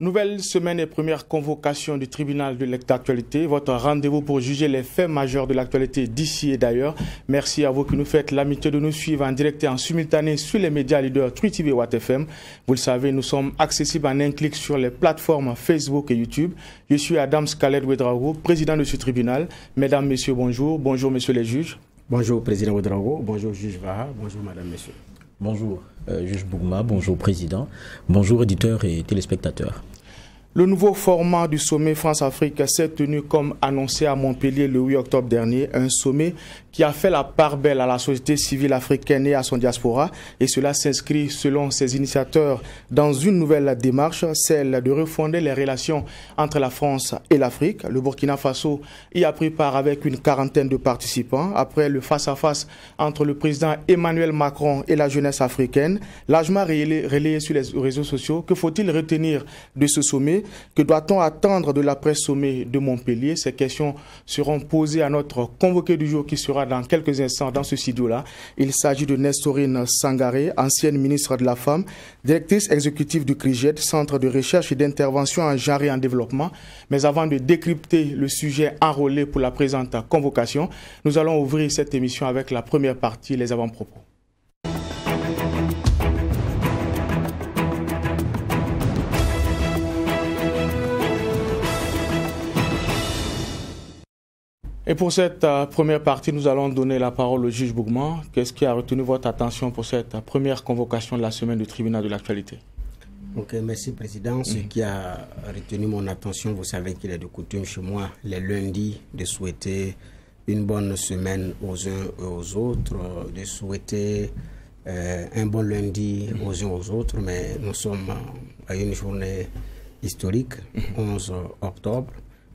Nouvelle semaine et première convocation du tribunal de l'actualité. Votre rendez-vous pour juger les faits majeurs de l'actualité d'ici et d'ailleurs. Merci à vous qui nous faites l'amitié de nous suivre en direct et en simultané sur les médias leaders Twi TV et Watt FM. Vous le savez, nous sommes accessibles en un clic sur les plateformes Facebook et YouTube. Je suis Adam Khaled Ouedraogo, président de ce tribunal. Mesdames, messieurs, bonjour. Bonjour, messieurs les juges. Bonjour, président Ouedraogo. Bonjour, juge Vaha. Bonjour, madame, messieurs. Bonjour, juge Bougma. Bonjour, président. Bonjour, éditeurs et téléspectateurs. Le nouveau format du sommet France-Afrique s'est tenu comme annoncé à Montpellier le 8 octobre dernier, un sommet qui a fait la part belle à la société civile africaine et à son diaspora, et cela s'inscrit selon ses initiateurs dans une nouvelle démarche, celle de refonder les relations entre la France et l'Afrique. Le Burkina Faso y a pris part avec une quarantaine de participants. Après le face-à-face entre le président Emmanuel Macron et la jeunesse africaine, largement relayé sur les réseaux sociaux, que faut-il retenir de ce sommet? Que doit-on attendre de l'après-sommet de Montpellier? Ces questions seront posées à notre convoqué du jour qui sera dans quelques instants dans ce studio-là. Il s'agit de Nestorine Sangaré, ancienne ministre de la Femme, directrice exécutive du CRIGED, Centre de recherche et d'intervention en genre et en développement. Mais avant de décrypter le sujet enrôlé pour la présente convocation, nous allons ouvrir cette émission avec la première partie, les avant-propos. Et pour cette première partie, nous allons donner la parole au juge Bougma. Qu'est-ce qui a retenu votre attention pour cette première convocation de la semaine du tribunal de l'actualité? Ok, merci président. Ce qui a retenu mon attention, vous savez qu'il est de coutume chez moi les lundis de souhaiter une bonne semaine aux uns et aux autres, de souhaiter un bon lundi aux uns aux autres, mais nous sommes à une journée historique, 11 octobre,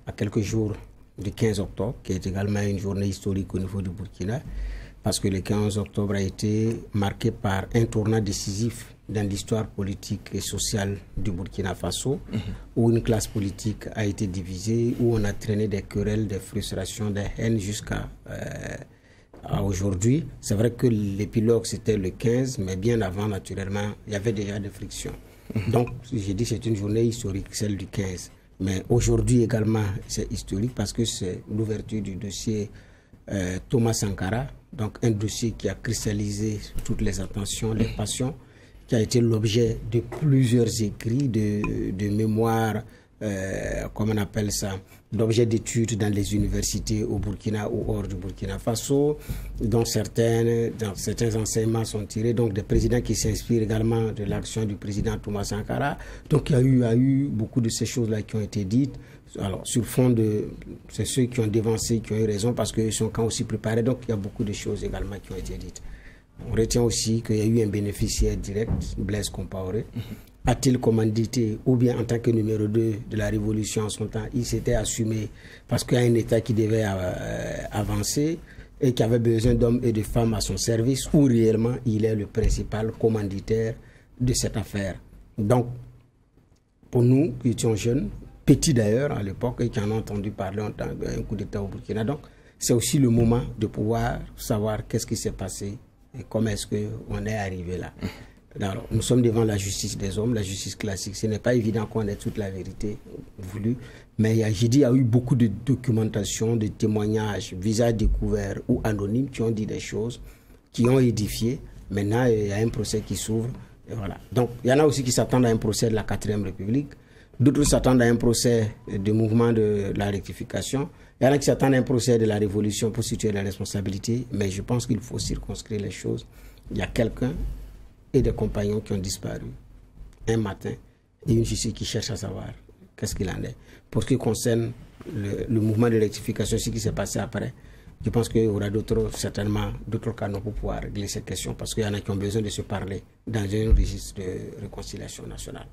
à quelques jours du 15 octobre, qui est également une journée historique au niveau du Burkina, parce que le 15 octobre a été marqué par un tournant décisif dans l'histoire politique et sociale du Burkina Faso, où une classe politique a été divisée, où on a traîné des querelles, des frustrations, des haines jusqu'à aujourd'hui. C'est vrai que l'épilogue c'était le 15, mais bien avant, naturellement, il y avait déjà des frictions. Donc, j'ai dit que c'est une journée historique, celle du 15. Mais aujourd'hui également, c'est historique parce que c'est l'ouverture du dossier Thomas Sankara, donc un dossier qui a cristallisé toutes les attentions, les passions, qui a été l'objet de plusieurs écrits, de mémoires, comment on appelle ça, d'objets d'études dans les universités au Burkina ou hors du Burkina Faso, dont certains enseignements sont tirés, donc des présidents qui s'inspirent également de l'action du président Thomas Sankara. Donc il y a eu beaucoup de ces choses-là qui ont été dites. Alors sur le fond c'est ceux qui ont dévancé, qui ont eu raison, parce qu'ils sont quand aussi préparés, donc il y a beaucoup de choses également qui ont été dites. On retient aussi qu'il y a eu un bénéficiaire direct, Blaise Compaoré. A-t-il commandité, ou bien en tant que numéro 2 de la révolution en son temps, il s'était assumé parce qu'il y a un État qui devait avancer et qui avait besoin d'hommes et de femmes à son service, ou réellement il est le principal commanditaire de cette affaire. Donc, pour nous qui étions jeunes, petits d'ailleurs à l'époque, et qui en ont entendu parler en tant qu'un coup d'État au Burkina, donc c'est aussi le moment de pouvoir savoir qu'est-ce qui s'est passé et comment est-ce qu'on est arrivé là. Alors, nous sommes devant la justice des hommes, la justice classique. Ce n'est pas évident qu'on ait toute la vérité voulue, mais il y a eu beaucoup de documentation, de témoignages, visage découvert ou anonymes qui ont dit des choses, qui ont édifié. Maintenant, il y a un procès qui s'ouvre. Et voilà. Donc, il y en a aussi qui s'attendent à un procès de la 4e République. D'autres s'attendent à un procès du mouvement de la rectification. Il y en a qui s'attendent à un procès de la révolution pour situer la responsabilité. Mais je pense qu'il faut circonscrire les choses. Il y a quelqu'un et des compagnons qui ont disparu un matin et une justice qui cherche à savoir qu'est-ce qu'il en est. Pour ce qui concerne le mouvement de rectification, ce qui s'est passé après, je pense qu'il y aura certainement d'autres canaux pour pouvoir régler ces questions, parce qu'il y en a qui ont besoin de se parler dans un registre de réconciliation nationale.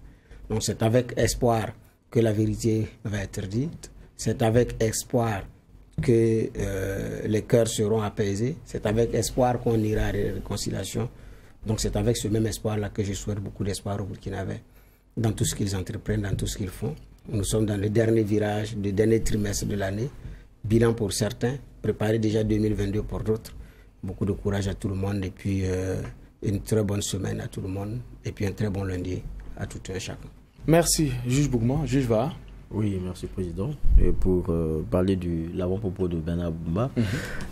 Donc c'est avec espoir que la vérité va être dite, c'est avec espoir que les cœurs seront apaisés, c'est avec espoir qu'on ira à la réconciliation. Donc c'est avec ce même espoir-là que je souhaite beaucoup d'espoir aux Burkinabés dans tout ce qu'ils entreprennent, dans tout ce qu'ils font. Nous sommes dans le dernier virage, le dernier trimestre de l'année. Bilan pour certains, préparer déjà 2022 pour d'autres. Beaucoup de courage à tout le monde et puis une très bonne semaine à tout le monde et puis un très bon lundi à tout un chacun. Merci, juge Bougma. Juge Va. Oui, merci Président. Et pour parler de l'avant-propos de Bernard Boumba, il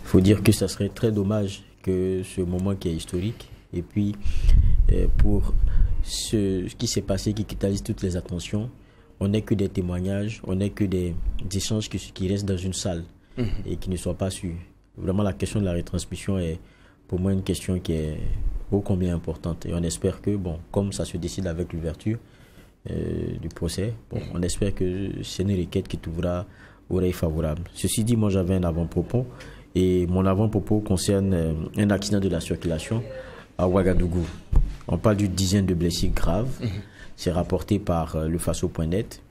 faut dire que ça serait très dommage que ce moment qui est historique, et puis pour ce qui s'est passé, qui catalyse toutes les attentions, on n'est que des témoignages, on n'est que des échanges qui restent dans une salle et qui ne soient pas su. Vraiment, la question de la retransmission est pour moi une question qui est ô combien importante. Et on espère que, bon, comme ça se décide avec l'ouverture du procès, bon, on espère que c'est une requête qui trouvera oreille favorable. Ceci dit, moi j'avais un avant-propos, et mon avant-propos concerne un accident de la circulation à Ouagadougou. On parle d'une dizaine de blessés graves. C'est rapporté par le Faso.net,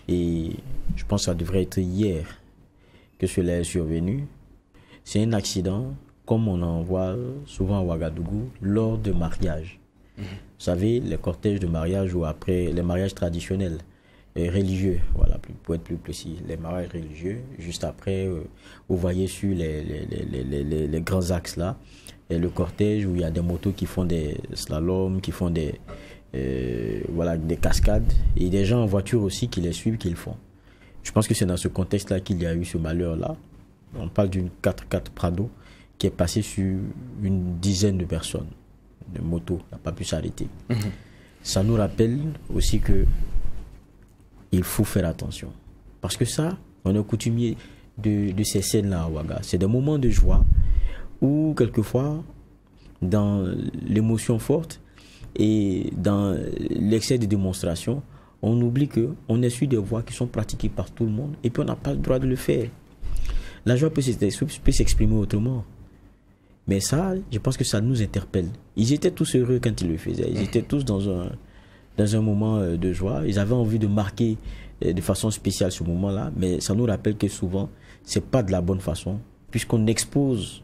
et je pense que ça devrait être hier que cela est survenu. C'est un accident comme on en voit souvent à Ouagadougou lors de mariages. Vous savez, les cortèges de mariage ou après les mariages traditionnels religieux, voilà, pour être plus précis, les mariages religieux, juste après, vous voyez sur les grands axes là, et le cortège où il y a des motos qui font des slaloms, qui font des cascades, et des gens en voiture aussi qui les suivent, qui le font. Je pense que c'est dans ce contexte-là qu'il y a eu ce malheur-là. On parle d'une 4x4 Prado qui est passée sur une dizaine de personnes. De moto n'a pas pu s'arrêter. Ça nous rappelle aussi que il faut faire attention, parce que ça, on est coutumier de ces scènes-là à Ouaga. C'est des moments de joie où quelquefois, dans l'émotion forte et dans l'excès de démonstration, on oublie qu'on est sur des voies qui sont pratiquées par tout le monde et puis on n'a pas le droit de le faire. La joie peut s'exprimer autrement. Mais ça, je pense que ça nous interpelle. Ils étaient tous heureux quand ils le faisaient. Ils étaient tous dans un moment de joie. Ils avaient envie de marquer de façon spéciale ce moment-là. Mais ça nous rappelle que souvent, ce n'est pas de la bonne façon, puisqu'on expose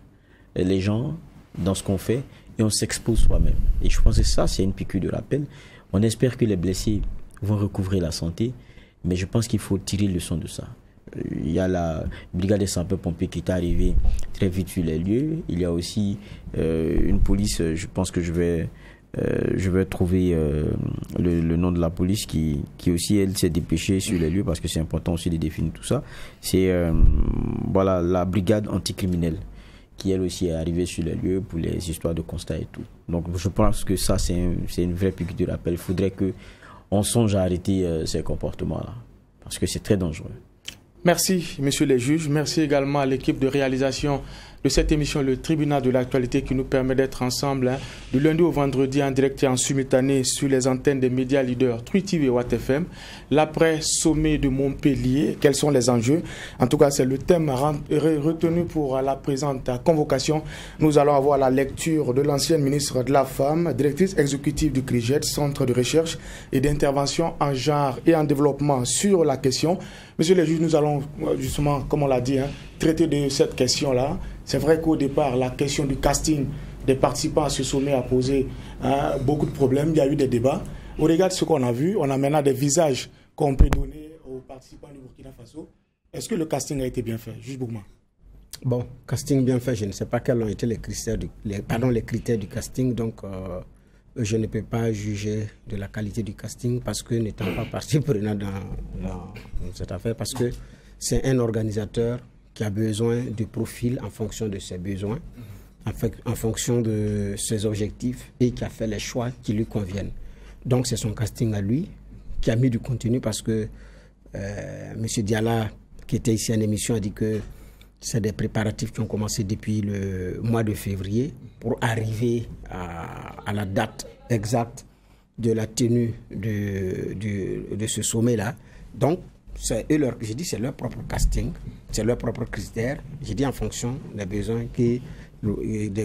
les gens dans ce qu'on fait et on s'expose soi-même. Et je pense que ça, c'est une piqûre de rappel. On espère que les blessés vont recouvrer la santé, mais je pense qu'il faut tirer leçon de ça. Il y a la brigade des sapeurs-pompiers qui est arrivée très vite sur les lieux. Il y a aussi une police, je pense que je vais trouver le nom de la police qui aussi, elle, s'est dépêchée sur les lieux, parce que c'est important aussi de définir tout ça. C'est la brigade anticriminelle qui, elle aussi, est arrivée sur les lieux pour les histoires de constat et tout. Donc je pense que ça, c'est une vraie piqûre de rappel. Il faudrait qu'on songe à arrêter ces comportements-là, parce que c'est très dangereux. Merci, messieurs les juges. Merci également à l'équipe de réalisation de cette émission, le tribunal de l'actualité, qui nous permet d'être ensemble du lundi au vendredi en direct et en simultané sur les antennes des médias leaders Twi TV et Watt FM. L'après-sommet de Montpellier, quels sont les enjeux? En tout cas, c'est le thème retenu pour la présente convocation. Nous allons avoir la lecture de l'ancienne ministre de la Femme, directrice exécutive du CRIGED, Centre de recherche et d'intervention en genre et en développement, sur la question. Monsieur les juges, nous allons justement, comme on l'a dit, traiter de cette question-là. C'est vrai qu'au départ, la question du casting des participants à ce sommet a posé beaucoup de problèmes. Il y a eu des débats. Au regard de ce qu'on a vu, on a maintenant des visages qu'on peut donner aux participants du Burkina Faso. Est-ce que le casting a été bien fait, Juge Bougma? Bon, casting bien fait, je ne sais pas quels ont été les critères du casting. Donc, je ne peux pas juger de la qualité du casting, parce que n'étant pas partie prenante dans cette affaire, parce que c'est un organisateur qui a besoin de profil en fonction de ses besoins, en fonction de ses objectifs, et qui a fait les choix qui lui conviennent. Donc c'est son casting à lui qui a mis du contenu, parce que M. Diala, qui était ici en émission, a dit que c'est des préparatifs qui ont commencé depuis le mois de février pour arriver à la date exacte de la tenue de ce sommet-là. Donc, c'est leur propre casting, c'est leur propre critère. J'ai dit en fonction des besoins,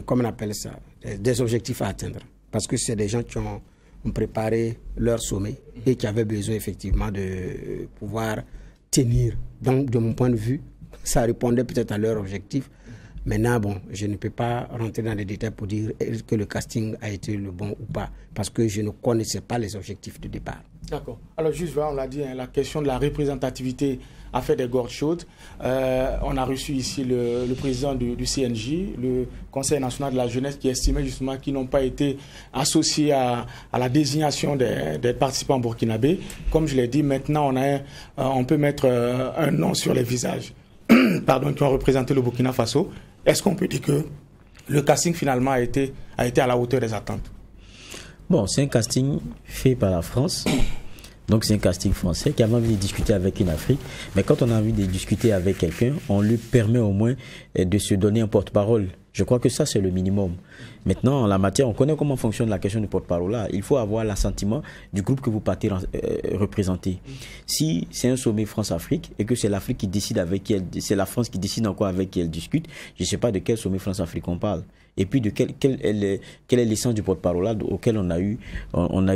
comment on appelle ça, des objectifs à atteindre. Parce que c'est des gens qui ont préparé leur sommet et qui avaient besoin effectivement de pouvoir tenir. Donc, de mon point de vue, ça répondait peut-être à leur objectif, Maintenant, bon, je ne peux pas rentrer dans les détails pour dire que le casting a été le bon ou pas, parce que je ne connaissais pas les objectifs de départ. D'accord. Alors juste, on l'a dit, hein, la question de la représentativité a fait des gorges chaudes. On a reçu ici le président du CNJ, le Conseil national de la jeunesse, qui estimait justement qu'ils n'ont pas été associés à la désignation des participants burkinabés. Comme je l'ai dit, maintenant on peut mettre un nom sur les visages pardon, qui ont représenté le Burkina Faso. Est-ce qu'on peut dire que le casting finalement a été à la hauteur des attentes? Bon, c'est un casting fait par la France. Donc c'est un casting français qui avait envie de discuter avec une Afrique. Mais quand on a envie de discuter avec quelqu'un, on lui permet au moins de se donner un porte-parole. Je crois que ça, c'est le minimum. Maintenant, en la matière, on connaît comment fonctionne la question du porte-parole là. Il faut avoir l'assentiment du groupe que vous partez représenter. Si c'est un sommet France-Afrique et que c'est l'Afrique qui décide avec qui c'est la France qui décide encore avec qui elle discute, je ne sais pas de quel sommet France-Afrique on parle. Et puis de quelle est l'essence du porte-parole là auquel on a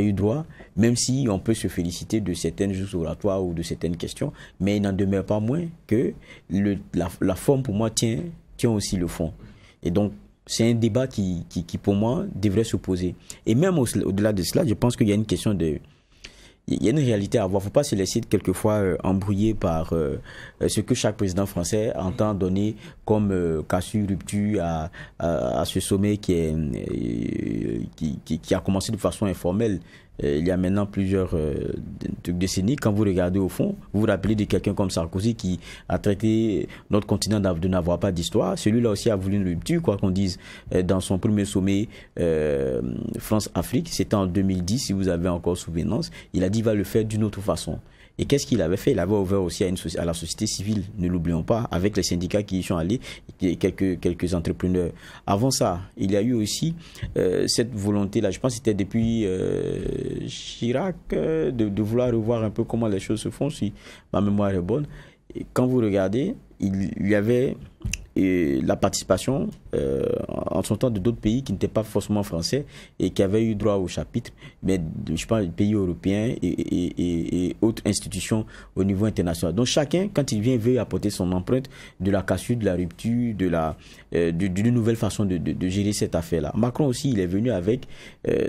eu droit, même si on peut se féliciter de certaines choses oratoires ou de certaines questions, mais il n'en demeure pas moins que la forme pour moi tient aussi le fond. Et donc, c'est un débat qui, pour moi, devrait se poser. Et même au-delà de cela, je pense qu'il y a une question de... Il y a une réalité à avoir. Il ne faut pas se laisser quelquefois embrouiller par ce que chaque président français entend donner comme cassure, rupture à ce sommet qui a commencé de façon informelle. Il y a maintenant plusieurs décennies. Quand vous regardez au fond, vous vous rappelez de quelqu'un comme Sarkozy qui a traité notre continent de n'avoir pas d'histoire. Celui-là aussi a voulu une rupture, quoi qu'on dise, dans son premier sommet France-Afrique. C'était en 2010, si vous avez encore souvenance. Il a dit qu'il va le faire d'une autre façon. Et qu'est-ce qu'il avait fait? Il avait ouvert aussi à la société civile, ne l'oublions pas, avec les syndicats qui y sont allés, et quelques entrepreneurs. Avant ça, il y a eu aussi cette volonté-là, je pense que c'était depuis Chirac, de vouloir revoir un peu comment les choses se font, si ma mémoire est bonne. Et quand vous regardez, il y avait la participation en son temps de d'autres pays qui n'étaient pas forcément français et qui avaient eu droit au chapitre, mais je parle des pays européens et autres institutions au niveau international. Donc chacun, quand il vient, veut apporter son empreinte de la cassure, de la rupture, d'une nouvelle façon de gérer cette affaire-là. Macron aussi, il est venu avec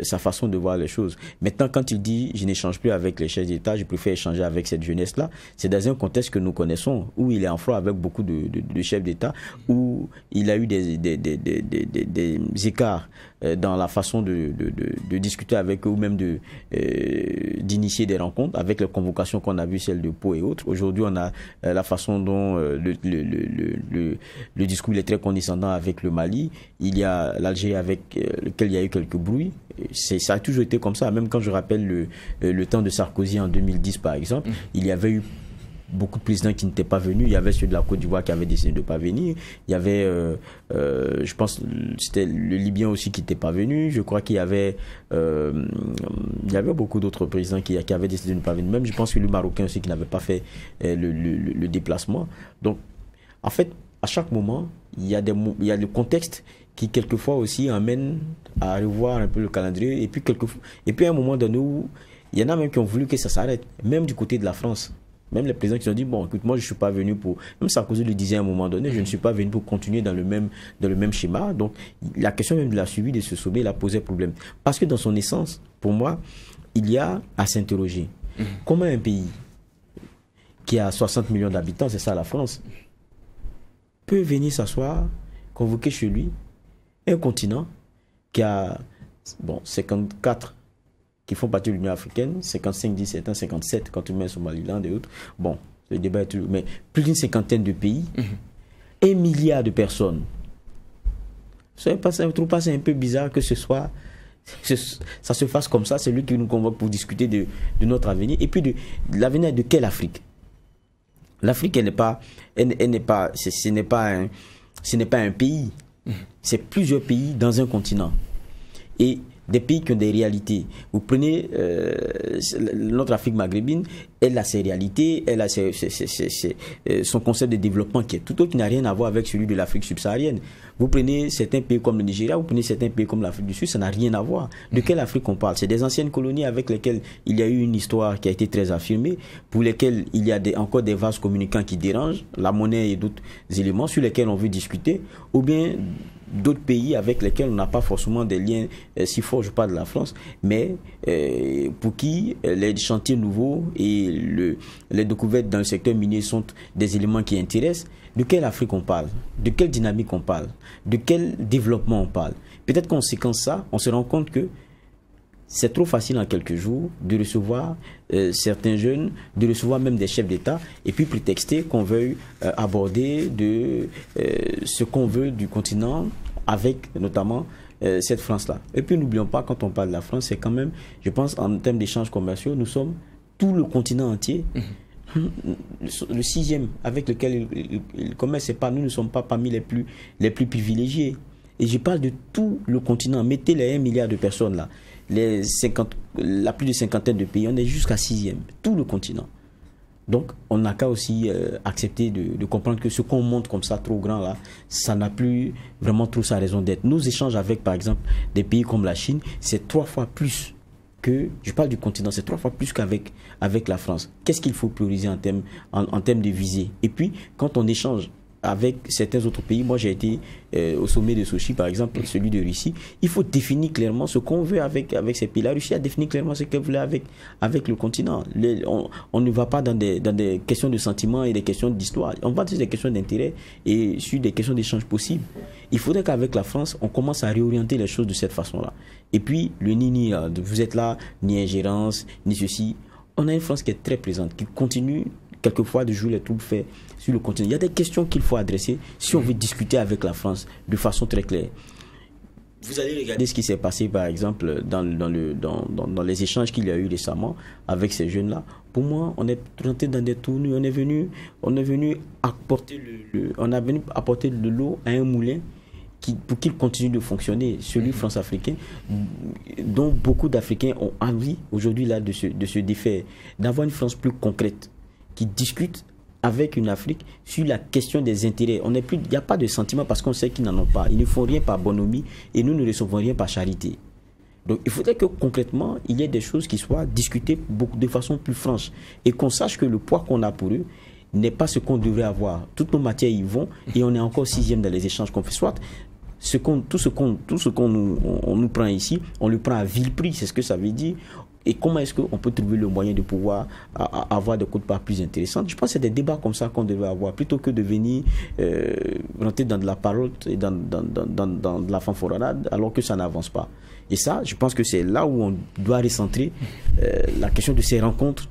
sa façon de voir les choses. Maintenant, quand il dit « je n'échange plus avec les chefs d'État, je préfère échanger avec cette jeunesse-là », c'est dans un contexte que nous connaissons, où il est en froid avec beaucoup de chefs d'État, où il a eu des écarts dans la façon de discuter avec eux ou même d'initier des rencontres avec les convocations qu'on a vues, celles de Pau et autres. Aujourd'hui, on a la façon dont le discours est très condescendant avec le Mali. Il y a l'Algérie avec lequel il y a eu quelques bruits. Ça a toujours été comme ça. Même quand je rappelle le temps de Sarkozy en 2010, par exemple, il y avait eu beaucoup de présidents qui n'étaient pas venus. Il y avait ceux de la Côte d'Ivoire qui avaient décidé de ne pas venir. Il y avait, je pense, c'était le Libyen aussi qui n'était pas venu. Je crois qu'il y avait beaucoup d'autres présidents qui avaient décidé de ne pas venir. Même, je pense que le Marocain aussi qui n'avait pas fait le déplacement. Donc, en fait, à chaque moment, il y a le contexte qui, quelquefois, aussi amène à revoir un peu le calendrier. Et puis à un moment donné où il y en a même qui ont voulu que ça s'arrête, même du côté de la France. Même les présidents qui ont dit, bon, écoute, moi, je ne suis pas venu pour... Même Sarkozy le disait à un moment donné, je ne suis pas venu pour continuer dans le même schéma. Donc, la question même de la suivi de ce sommet, il a posé problème. Parce que dans son essence, pour moi, il y a à s'interroger. Comment un pays qui a 60 millions d'habitants, c'est ça la France, peut venir s'asseoir, convoquer chez lui un continent qui a 54 qui font partie de l'Union africaine, 55, 17 ans, 57 quand tu mets Somaliland et autres. Bon, le débat est toujours... Mais plus d'une cinquantaine de pays, 1 milliard de personnes. Ça ne trouve pas c'est un peu bizarre que ça se fasse comme ça, c'est lui qui nous convoque pour discuter de notre avenir. Et puis de l'avenir de quelle Afrique? L'Afrique, ce n'est pas un pays. C'est plusieurs pays dans un continent. Et des pays qui ont des réalités. Vous prenez notre Afrique maghrébine, elle a ses réalités, elle a son concept de développement qui est tout autre, qui n'a rien à voir avec celui de l'Afrique subsaharienne. Vous prenez certains pays comme le Nigeria, vous prenez certains pays comme l'Afrique du Sud, ça n'a rien à voir. De quelle Afrique on parle? C'est des anciennes colonies avec lesquelles il y a eu une histoire qui a été très affirmée, pour lesquelles il y a encore des vases communicants qui dérangent, la monnaie et d'autres éléments sur lesquels on veut discuter, ou bien d'autres pays avec lesquels on n'a pas forcément des liens si forts, je parle de la France, mais pour qui les chantiers nouveaux et les découvertes dans le secteur minier sont des éléments qui intéressent. De quelle Afrique on parle? De quelle dynamique on parle? De quel développement on parle? Peut-être qu'on séquence ça, on se rend compte que c'est trop facile en quelques jours de recevoir certains jeunes, de recevoir même des chefs d'État, et puis prétexter qu'on veuille aborder ce qu'on veut du continent avec notamment cette France-là. Et puis n'oublions pas, quand on parle de la France, c'est quand même, je pense, en termes d'échanges commerciaux, nous sommes tout le continent entier. Le 6e avec lequel il commerce, pas, nous ne sommes pas parmi les plus privilégiés. Et je parle de tout le continent. Mettez les 1 milliard de personnes là, la plus de cinquantaine de pays, on est jusqu'à 6e, tout le continent. Donc on n'a qu'à aussi accepter de comprendre que ce qu'on montre comme ça trop grand là, ça n'a plus vraiment trop sa raison d'être. Nos échanges avec par exemple des pays comme la Chine, c'est 3 fois plus que, je parle du continent, c'est 3 fois plus qu'avec la France. Qu'est-ce qu'il faut prioriser en termes de visée? Et puis quand on échange avec certains autres pays, moi j'ai été au sommet de Sochi par exemple, celui de Russie, il faut définir clairement ce qu'on veut avec ces pays. La Russie a défini clairement ce qu'elle voulait avec le continent. On ne va pas dans des questions de sentiments et des questions d'histoire, on va sur des questions d'intérêt et sur des questions d'échange possibles. Il faudrait qu'avec la France, on commence à réorienter les choses de cette façon-là. Et puis le ni, vous êtes là, ni ingérence, ni ceci. On a une France qui est très présente, qui continue quelquefois de jouer les troubles faits sur le continent. Il y a des questions qu'il faut adresser si on veut discuter avec la France de façon très claire. Vous allez regarder ce qui s'est passé par exemple dans les échanges qu'il y a eu récemment avec ces jeunes-là. Pour moi, on est rentré dans des tournures, on est venu apporter de l'eau à un moulin pour qu'il continue de fonctionner, celui France-africain, dont beaucoup d'Africains ont envie aujourd'hui là de se défaire, d'avoir une France plus concrète, qui discute avec une Afrique sur la question des intérêts. Il n'y a pas de sentiment parce qu'on sait qu'ils n'en ont pas. Ils ne font rien par bonhomie et nous ne recevons rien par charité. Donc il faudrait que concrètement, il y ait des choses qui soient discutées de façon plus franche et qu'on sache que le poids qu'on a pour eux n'est pas ce qu'on devrait avoir. Toutes nos matières y vont et on est encore 6e dans les échanges qu'on fait. Soit tout ce qu'on nous prend ici, on le prend à vil prix, c'est ce que ça veut dire. Et comment est-ce qu'on peut trouver le moyen de pouvoir avoir des quotes-parts plus intéressantes? Je pense que c'est des débats comme ça qu'on devrait avoir, plutôt que de venir rentrer dans de la parole et dans de la fanfaronnade, alors que ça n'avance pas. Et ça, je pense que c'est là où on doit recentrer la question de ces rencontres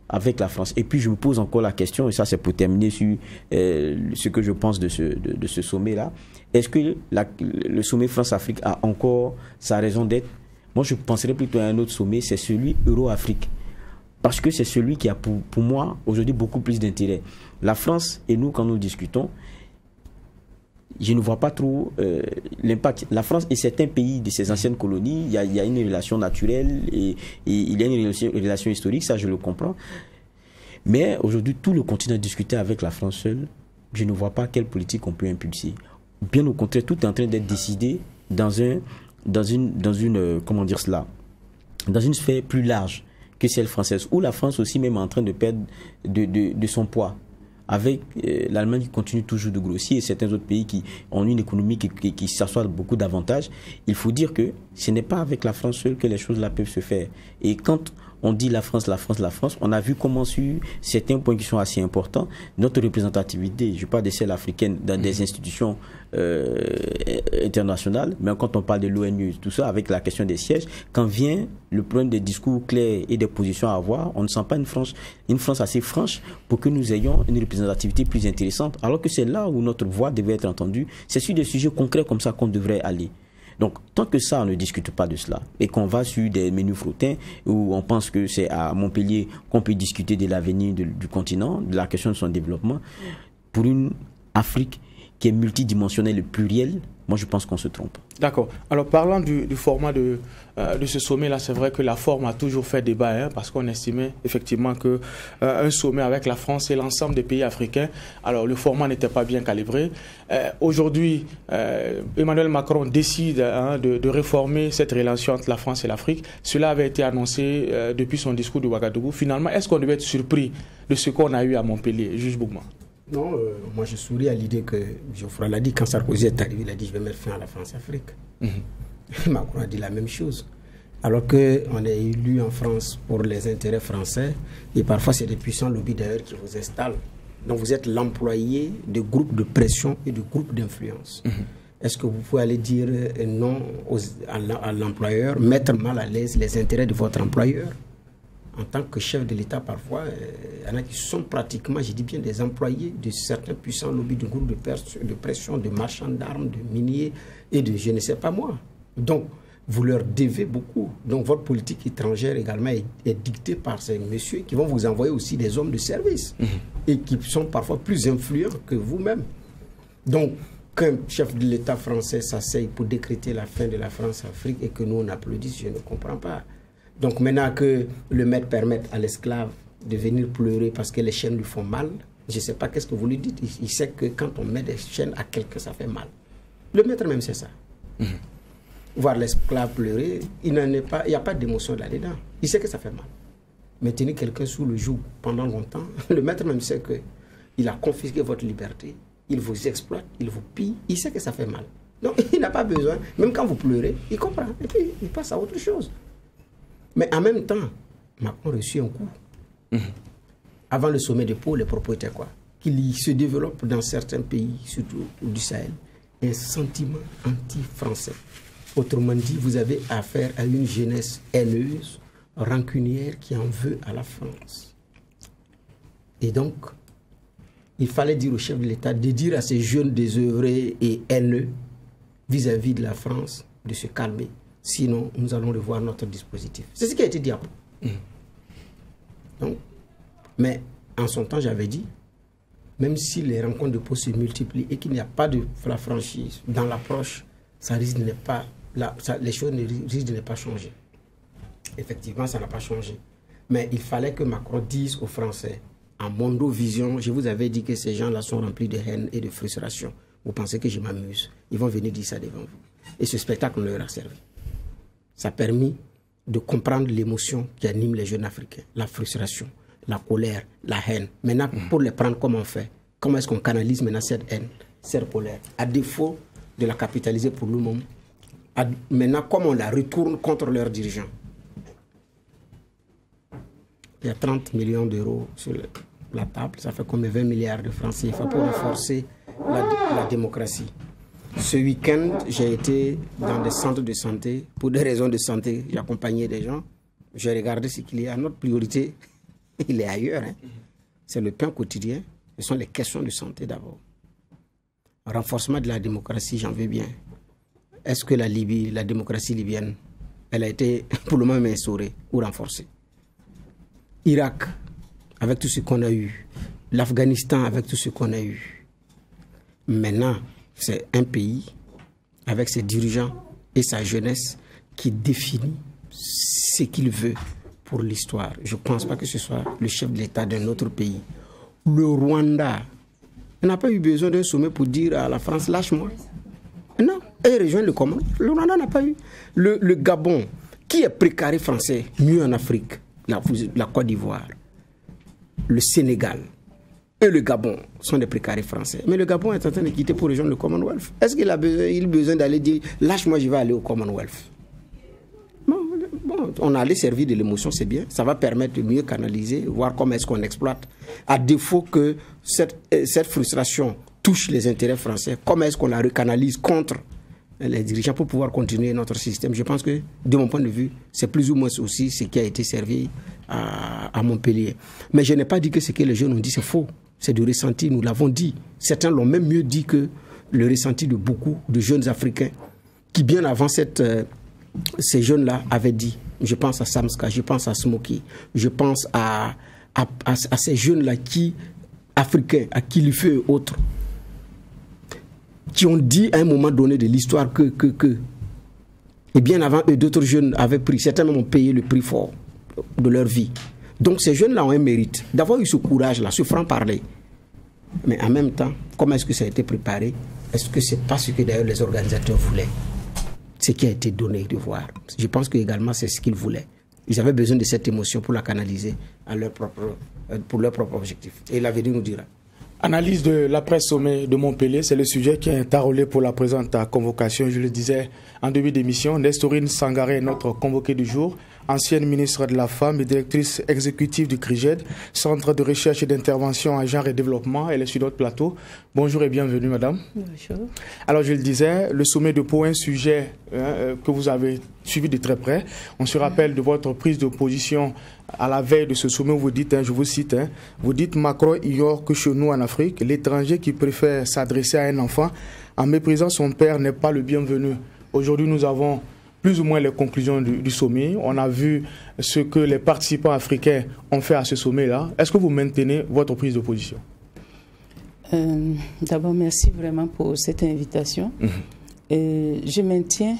avec la France. Et puis je me pose encore la question, et ça c'est pour terminer sur ce que je pense de ce sommet-là. Est-ce que le sommet France-Afrique a encore sa raison d'être? Moi, je penserais plutôt à un autre sommet, c'est celui Euro-Afrique. Parce que c'est celui qui a, pour moi, aujourd'hui, beaucoup plus d'intérêt. La France et nous, quand nous discutons, je ne vois pas trop l'impact. La France et certains pays de ces anciennes colonies, il y a une relation naturelle et il y a une relation historique, ça je le comprends. Mais aujourd'hui, tout le continent discuté avec la France seule, je ne vois pas quelle politique on peut impulser. Bien au contraire, tout est en train d'être décidé dans une comment dire cela, dans une sphère plus large que celle française, où la France aussi même est en train de perdre de son poids, avec l'Allemagne qui continue toujours de grossir et certains autres pays qui ont une économie qui s'assoit beaucoup d'avantages. Il faut dire que ce n'est pas avec la France seule que les choses là peuvent se faire. Et quand on dit la France, on a vu comment sur certains points qui sont assez importants, notre représentativité, je parle de celle africaine dans des institutions internationales, mais quand on parle de l'ONU, tout ça, avec la question des sièges, quand vient le problème des discours clairs et des positions à avoir, on ne sent pas une France assez franche pour que nous ayons une représentativité plus intéressante, alors que c'est là où notre voix devait être entendue. C'est sur des sujets concrets comme ça qu'on devrait aller. Donc, tant que ça, on ne discute pas de cela et qu'on va sur des menus frottins où on pense que c'est à Montpellier qu'on peut discuter de l'avenir du continent, de la question de son développement, pour une Afrique qui est multidimensionnel et pluriel, moi je pense qu'on se trompe. D'accord. Alors parlant du format de ce sommet-là, c'est vrai que la forme a toujours fait débat, hein, parce qu'on estimait effectivement que un sommet avec la France et l'ensemble des pays africains, alors le format n'était pas bien calibré. Aujourd'hui, Emmanuel Macron décide de réformer cette relation entre la France et l'Afrique. Cela avait été annoncé depuis son discours de Ouagadougou. Finalement, est-ce qu'on devait être surpris de ce qu'on a eu à Montpellier, juge Bougma? Non, moi je souris à l'idée que Geoffroy l'a dit, quand Sarkozy est arrivé, il a dit je vais mettre fin à la France-Afrique. Macron a dit la même chose. Alors qu'on est élu en France pour les intérêts français, et parfois c'est des puissants lobbies d'ailleurs qui vous installent. Donc vous êtes l'employé de groupes de pression et de groupes d'influence. Est-ce que vous pouvez aller dire non à l'employeur, mettre mal à l'aise les intérêts de votre employeur? En tant que chef de l'État, parfois, il y en a qui sont pratiquement, je dis bien, des employés de certains puissants lobbies de groupes de pression, de marchands d'armes, de miniers et de je ne sais pas moi. Donc, vous leur devez beaucoup. Donc, votre politique étrangère également est dictée par ces messieurs qui vont vous envoyer aussi des hommes de service et qui sont parfois plus influents que vous-même. Donc, qu'un chef de l'État français s'asseye pour décréter la fin de la France-Afrique et que nous on applaudisse, je ne comprends pas. Donc maintenant que le maître permette à l'esclave de venir pleurer parce que les chaînes lui font mal, je ne sais pas qu'est-ce que vous lui dites. Il sait que quand on met des chaînes à quelqu'un, ça fait mal. Le maître même, c'est ça. Voir l'esclave pleurer, il n'y a pas d'émotion là-dedans. Il sait que ça fait mal. Mais tenir quelqu'un sous le joug pendant longtemps, le maître même sait qu'il a confisqué votre liberté, il vous exploite, il vous pille, il sait que ça fait mal. Donc il n'a pas besoin, même quand vous pleurez, il comprend. Et puis il passe à autre chose. Mais en même temps, Macron reçut un coup. Avant le sommet de Pau, les propos étaient quoi? Qu'il se développe dans certains pays, surtout du Sahel, un sentiment anti-français. Autrement dit, vous avez affaire à une jeunesse haineuse, rancunière, qui en veut à la France. Et donc, il fallait dire au chef de l'État de dire à ces jeunes désœuvrés et haineux vis-à-vis de la France de se calmer. Sinon, nous allons revoir notre dispositif. C'est ce qui a été dit à Pau. Donc, mais en son temps, j'avais dit, même si les rencontres de Pau se multiplient et qu'il n'y a pas de la franchise dans l'approche, ça risque de ne pas, les choses risquent de ne pas changer. Effectivement, ça n'a pas changé. Mais il fallait que Macron dise aux Français, en mondovision, je vous avais dit que ces gens-là sont remplis de haine et de frustration. Vous pensez que je m'amuse? Ils vont venir dire ça devant vous. Et ce spectacle leur a servi. Ça a permis de comprendre l'émotion qui anime les jeunes Africains. La frustration, la colère, la haine. Maintenant, pour les prendre, comment on fait? Comment est-ce qu'on canalise maintenant cette haine, cette colère? À défaut de la capitaliser pour nous-mêmes, maintenant, comment on la retourne contre leurs dirigeants? Il y a 30 millions d'euros sur la table. Ça fait comme 20 milliards de francs CFA pour renforcer la démocratie. Ce week-end, j'ai été dans des centres de santé. Pour des raisons de santé, j'ai accompagné des gens. J'ai regardé ce qu'il y a. Notre priorité, il est ailleurs. C'est le pain quotidien. Ce sont les questions de santé d'abord. Renforcement de la démocratie, j'en veux bien. Est-ce que la Libye, la démocratie libyenne, elle a été pour le moment instaurée ou renforcée? Irak, avec tout ce qu'on a eu. L'Afghanistan, avec tout ce qu'on a eu. Maintenant, c'est un pays avec ses dirigeants et sa jeunesse qui définit ce qu'il veut pour l'histoire. Je ne pense pas que ce soit le chef de l'État d'un autre pays. Le Rwanda n'a pas eu besoin d'un sommet pour dire à la France, lâche-moi. Non, et rejoindre le Commonwealth. Le Rwanda n'a pas eu. Le Gabon, qui est précaré français, mieux en Afrique, la Côte d'Ivoire, le Sénégal et le Gabon sont des précarés français. Mais le Gabon est en train de quitter pour rejoindre le Commonwealth. Est-ce qu'il a besoin d'aller dire, lâche-moi, je vais aller au Commonwealth? Bon, on a allé servir de l'émotion, c'est bien. Ça va permettre de mieux canaliser, voir comment est-ce qu'on exploite. À défaut que cette frustration touche les intérêts français, comment est-ce qu'on la recanalise contre les dirigeants pour pouvoir continuer notre système? Je pense que, de mon point de vue, c'est plus ou moins aussi ce qui a été servi à Montpellier. Mais je n'ai pas dit que ce que les jeunes ont dit, c'est faux. C'est du ressenti, nous l'avons dit. Certains l'ont même mieux dit que le ressenti de beaucoup de jeunes Africains qui, bien avant ces jeunes-là, avaient dit. Je pense à Samska, je pense à Smokey, je pense à ces jeunes-là africains, à Kilifeu et autres. qui ont dit à un moment donné de l'histoire que. Et bien avant eux, d'autres jeunes avaient pris, certains même ont payé le prix fort de leur vie. Donc ces jeunes-là ont un mérite d'avoir eu ce courage-là, ce franc-parler. Mais en même temps, comment est-ce que ça a été préparé? Est-ce que c'est pas ce que d'ailleurs les organisateurs voulaient? Ce qui a été donné de voir. Je pense que également c'est ce qu'ils voulaient. Ils avaient besoin de cette émotion pour la canaliser pour leur propre objectif. Et l'avenir nous dira. Analyse de l'après-sommet de Montpellier, c'est le sujet qui est enrôlé pour la présente convocation. Je le disais en début d'émission, Nestorine Sangaré est notre convoquée du jour, ancienne ministre de la Femme et directrice exécutive du CRIGED, Centre de recherche et d'intervention en genre et développement. Elle est sur notre plateau. Bonjour et bienvenue, madame. Bonjour. Alors, je le disais, le sommet de Pau est un sujet que vous avez suivi de très près. On se rappelle de votre prise de position à la veille de ce sommet où vous dites, je vous cite, vous dites Macron ignore que chez nous en Afrique, l'étranger qui préfère s'adresser à un enfant en méprisant son père n'est pas le bienvenu. Aujourd'hui, nous avons plus ou moins les conclusions du sommet. On a vu ce que les participants africains ont fait à ce sommet-là. Est-ce que vous maintenez votre prise de position? D'abord, merci vraiment pour cette invitation. Je maintiens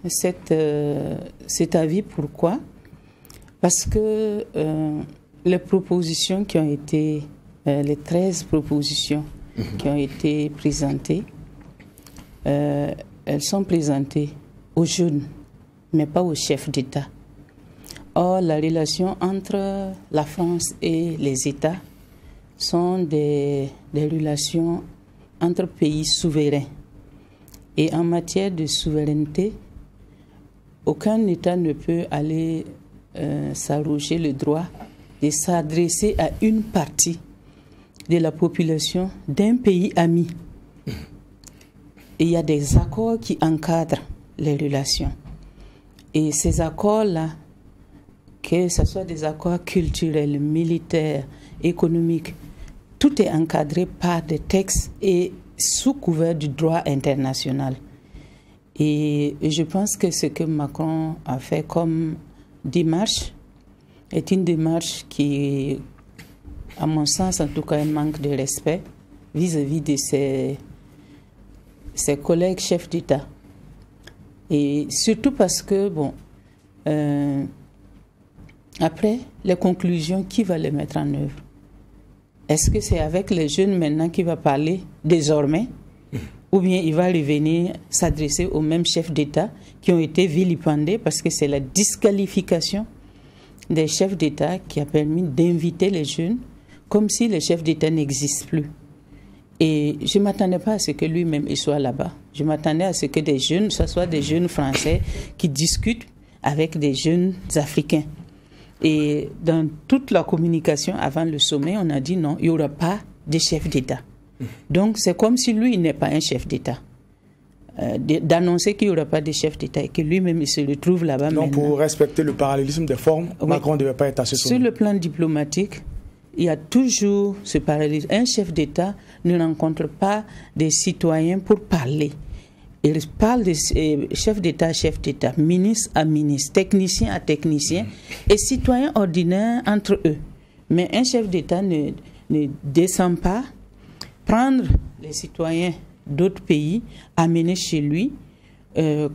cet avis. Pourquoi? Parce que les propositions qui ont été, les 13 propositions qui ont été présentées, elles sont présentées aux jeunes, mais pas aux chefs d'État. Or, la relation entre la France et les États sont des relations entre pays souverains. Et en matière de souveraineté, aucun État ne peut aller s'arroger le droit de s'adresser à une partie de la population d'un pays ami. Et il y a des accords qui encadrent les relations. Et ces accords-là, que ce soit des accords culturels, militaires, économiques, tout est encadré par des textes et sous couvert du droit international. Et je pense que ce que Macron a fait comme démarche est une démarche qui, à mon sens en tout cas, un manque de respect vis-à-vis de ses collègues chefs d'État. Et surtout parce que, bon, après, les conclusions, qui va les mettre en œuvre? Est-ce que c'est avec les jeunes maintenant qu'il va parler désormais? Ou bien il va revenir s'adresser aux mêmes chefs d'État qui ont été vilipendés, parce que c'est la disqualification des chefs d'État qui a permis d'inviter les jeunes comme si les chefs d'État n'existent plus. Et je ne m'attendais pas à ce que lui-même il soit là-bas. Je m'attendais à ce que des jeunes, ce soit des jeunes français qui discutent avec des jeunes africains. Et dans toute la communication avant le sommet, on a dit non, il n'y aura pas de chef d'État. Donc c'est comme si lui, il n'est pas un chef d'État. D'annoncer qu'il n'y aura pas de chef d'État et que lui-même il se retrouve là-bas. Donc pour respecter le parallélisme des formes, oui, Macron ne devait pas être à ce sommet. Sur le plan diplomatique, il y a toujours ce parallélisme. Un chef d'État ne rencontre pas des citoyens pour parler. Il parle de chef d'État à chef d'État, ministre à ministre, technicien à technicien et citoyens ordinaires entre eux. Mais un chef d'État ne descend pas prendre les citoyens d'autres pays, amener chez lui,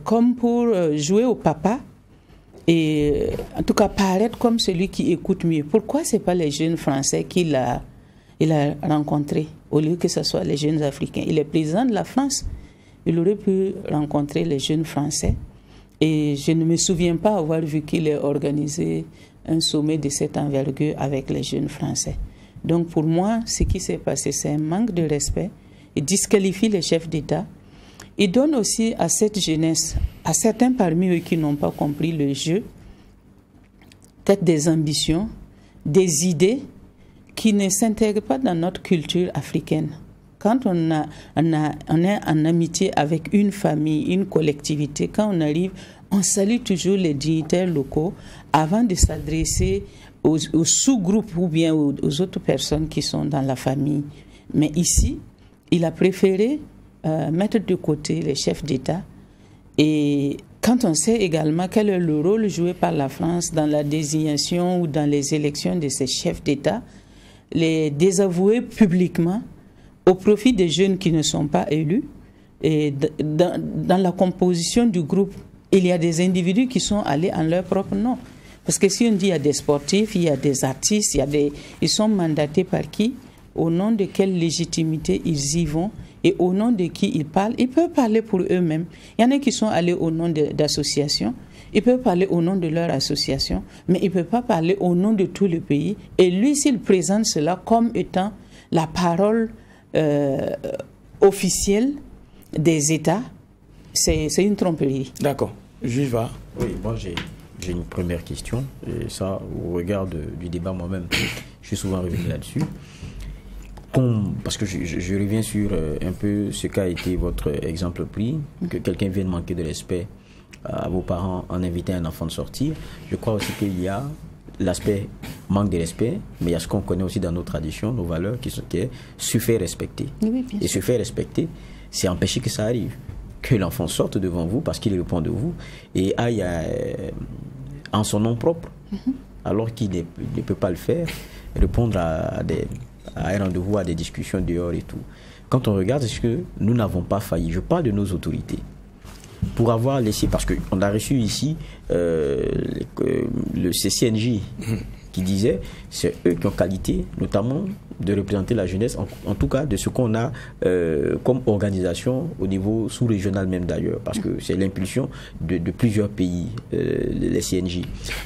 comme pour jouer au papa, et en tout cas paraître comme celui qui écoute mieux. Pourquoi ce n'est pas les jeunes Français qu'il a rencontrés, au lieu que ce soit les jeunes Africains? Il est président de la France, il aurait pu rencontrer les jeunes Français, et je ne me souviens pas avoir vu qu'il ait organisé un sommet de cette envergure avec les jeunes Français. Donc pour moi, ce qui s'est passé, c'est un manque de respect. Il disqualifie les chefs d'État. Il donne aussi à cette jeunesse, à certains parmi eux qui n'ont pas compris le jeu, peut-être des ambitions, des idées qui ne s'intègrent pas dans notre culture africaine. Quand on est en amitié avec une famille, une collectivité, quand on arrive, on salue toujours les dignitaires locaux avant de s'adresser aux sous-groupes ou bien aux autres personnes qui sont dans la famille. Mais ici, il a préféré mettre de côté les chefs d'État. Et quand on sait également quel est le rôle joué par la France dans la désignation ou dans les élections de ces chefs d'État, les désavouer publiquement au profit des jeunes qui ne sont pas élus, et dans la composition du groupe, il y a des individus qui sont allés en leur propre nom. Parce que si on dit il y a des sportifs, il y a des artistes, ils sont mandatés par qui? Au nom de quelle légitimité ils y vont et au nom de qui ils parlent. Ils peuvent parler pour eux-mêmes. Il y en a qui sont allés au nom d'associations. Ils peuvent parler au nom de leur association, mais ils ne peuvent pas parler au nom de tout le pays. Et lui, s'il présente cela comme étant la parole officielle des États, c'est une tromperie. D'accord. J'y vais. Oui, moi j'ai une première question. Et ça, au regard du débat moi-même, je suis souvent revenu là-dessus. Parce que je reviens sur un peu ce qu'a été votre exemple pris, que quelqu'un vienne manquer de respect à vos parents en invitant un enfant de sortir. Je crois aussi qu'il y a l'aspect manque de respect, mais il y a ce qu'on connaît aussi dans nos traditions, nos valeurs, qui est se faire respecter. Oui, et se faire respecter, c'est empêcher que ça arrive. Que l'enfant sorte devant vous parce qu'il répond de vous et aille en son nom propre, alors qu'il ne peut pas le faire, répondre à un rendez-vous, à des discussions dehors et tout. Quand on regarde, est-ce que nous n'avons pas failli? Je parle de nos autorités. Pour avoir laissé, parce qu'on a reçu ici le CCNJ qui disait, c'est eux qui ont qualité, notamment de représenter la jeunesse, en tout cas de ce qu'on a comme organisation au niveau sous-régional même d'ailleurs, parce que c'est l'impulsion de plusieurs pays, les CNJ.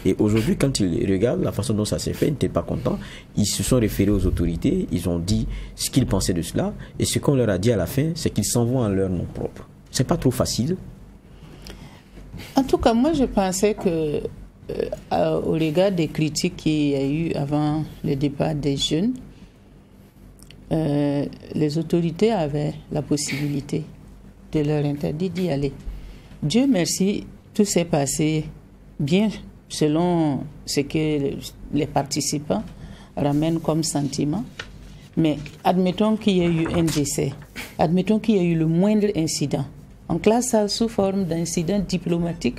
Et aujourd'hui, quand ils regardent la façon dont ça s'est fait, ils n'étaient pas contents, ils se sont référés aux autorités, ils ont dit ce qu'ils pensaient de cela, et ce qu'on leur a dit à la fin, c'est qu'ils s'en vont en leur nom propre. C'est pas trop facile? En tout cas, moi je pensais que au regard des critiques qu'il y a eu avant le départ des jeunes, les autorités avaient la possibilité de leur interdire d'y aller. Dieu merci, tout s'est passé bien selon ce que les participants ramènent comme sentiment. Mais admettons qu'il y ait eu un décès, admettons qu'il y ait eu le moindre incident. On classe ça sous forme d'incident diplomatique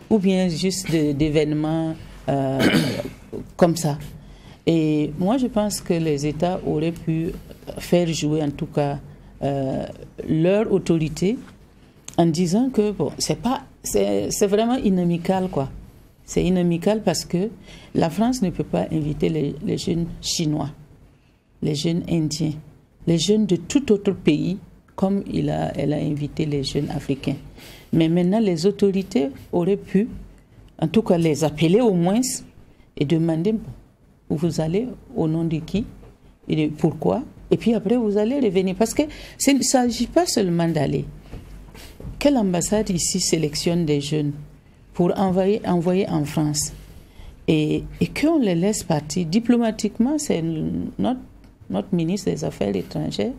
ou bien juste d'événements comme ça. Et moi, je pense que les États auraient pu faire jouer en tout cas leur autorité en disant que bon, c'est vraiment inamical, quoi. C'est inamical parce que la France ne peut pas inviter les jeunes Chinois, les jeunes Indiens, les jeunes de tout autre pays comme elle a invité les jeunes Africains. Mais maintenant, les autorités auraient pu, en tout cas, les appeler au moins et demander où vous allez, au nom de qui, et pourquoi, et puis après, vous allez revenir. Parce que il ne s'agit pas seulement d'aller. Quelle ambassade ici sélectionne des jeunes pour envoyer en France et qu'on les laisse partir diplomatiquement? C'est notre ministre des Affaires étrangères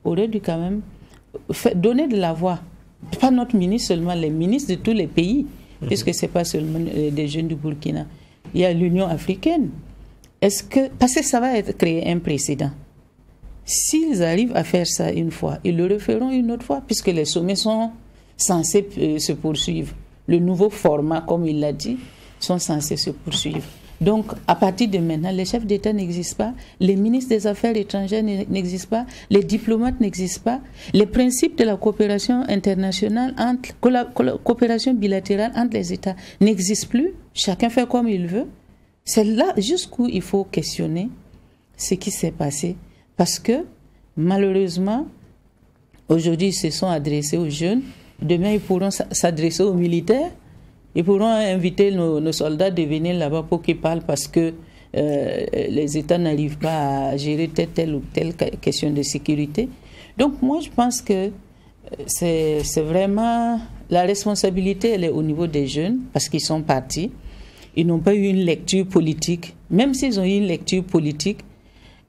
aurait dû quand même donner de la voix. Pas notre ministre seulement, les ministres de tous les pays, puisque ce n'est pas seulement des jeunes du Burkina. Il y a l'Union africaine. Parce que ça va créer un précédent. S'ils arrivent à faire ça une fois, ils le referont une autre fois, puisque les sommets sont censés se poursuivre. Le nouveau format, comme il l'a dit, sont censés se poursuivre. Donc, à partir de maintenant, les chefs d'État n'existent pas, les ministres des Affaires étrangères n'existent pas, les diplomates n'existent pas, les principes de la coopération internationale, coopération bilatérale entre les États n'existent plus, chacun fait comme il veut. C'est là jusqu'où il faut questionner ce qui s'est passé. Parce que, malheureusement, aujourd'hui, ils se sont adressés aux jeunes, demain, ils pourront s'adresser aux militaires. Ils pourront inviter nos soldats de venir là-bas pour qu'ils parlent parce que les États n'arrivent pas à gérer telle ou telle question de sécurité. Donc moi, je pense que c'est vraiment... La responsabilité, elle est au niveau des jeunes parce qu'ils sont partis. Ils n'ont pas eu une lecture politique. Même s'ils ont eu une lecture politique,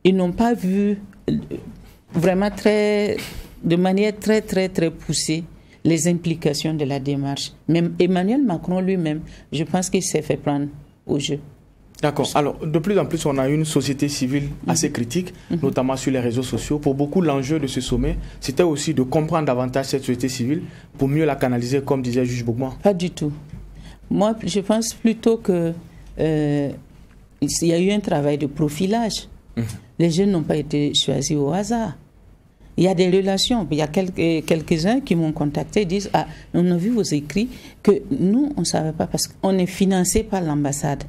ils n'ont pas vu vraiment de manière très, très, très poussée les implications de la démarche. Même Emmanuel Macron lui-même, je pense qu'il s'est fait prendre au jeu. D'accord. Alors, de plus en plus, on a une société civile assez critique, notamment sur les réseaux sociaux. Pour beaucoup, l'enjeu de ce sommet, c'était aussi de comprendre davantage cette société civile pour mieux la canaliser, comme disait le juge Bougman. Pas du tout. Moi, je pense plutôt que il y a eu un travail de profilage. Les jeunes n'ont pas été choisis au hasard. Il y a des relations. Il y a quelques-uns qui m'ont contacté et disent « Ah, on a vu vos écrits que nous, on ne savait pas parce qu'on est financé par l'ambassade.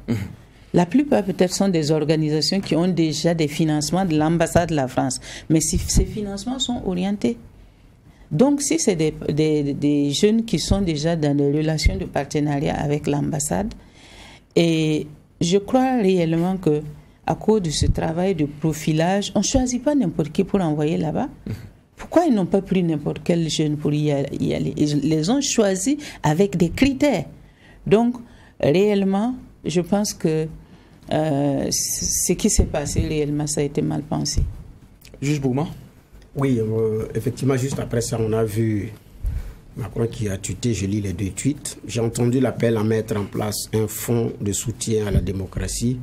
La plupart peut-être sont des organisations qui ont déjà des financements de l'ambassade de la France. Mais si ces financements sont orientés. Donc si c'est des jeunes qui sont déjà dans des relations de partenariat avec l'ambassade, et je crois réellement que à cause de ce travail de profilage, on ne choisit pas n'importe qui pour envoyer là-bas. Pourquoi ils n'ont pas pris n'importe quel jeune pour y aller? Ils les ont choisis avec des critères. Donc, réellement, je pense que ce qui s'est passé réellement, ça a été mal pensé. Juge Bouma? Oui, effectivement, juste après ça, on a vu Macron qui a tweeté, je lis les 2 tweets. J'ai entendu l'appel à mettre en place un fonds de soutien à la démocratie.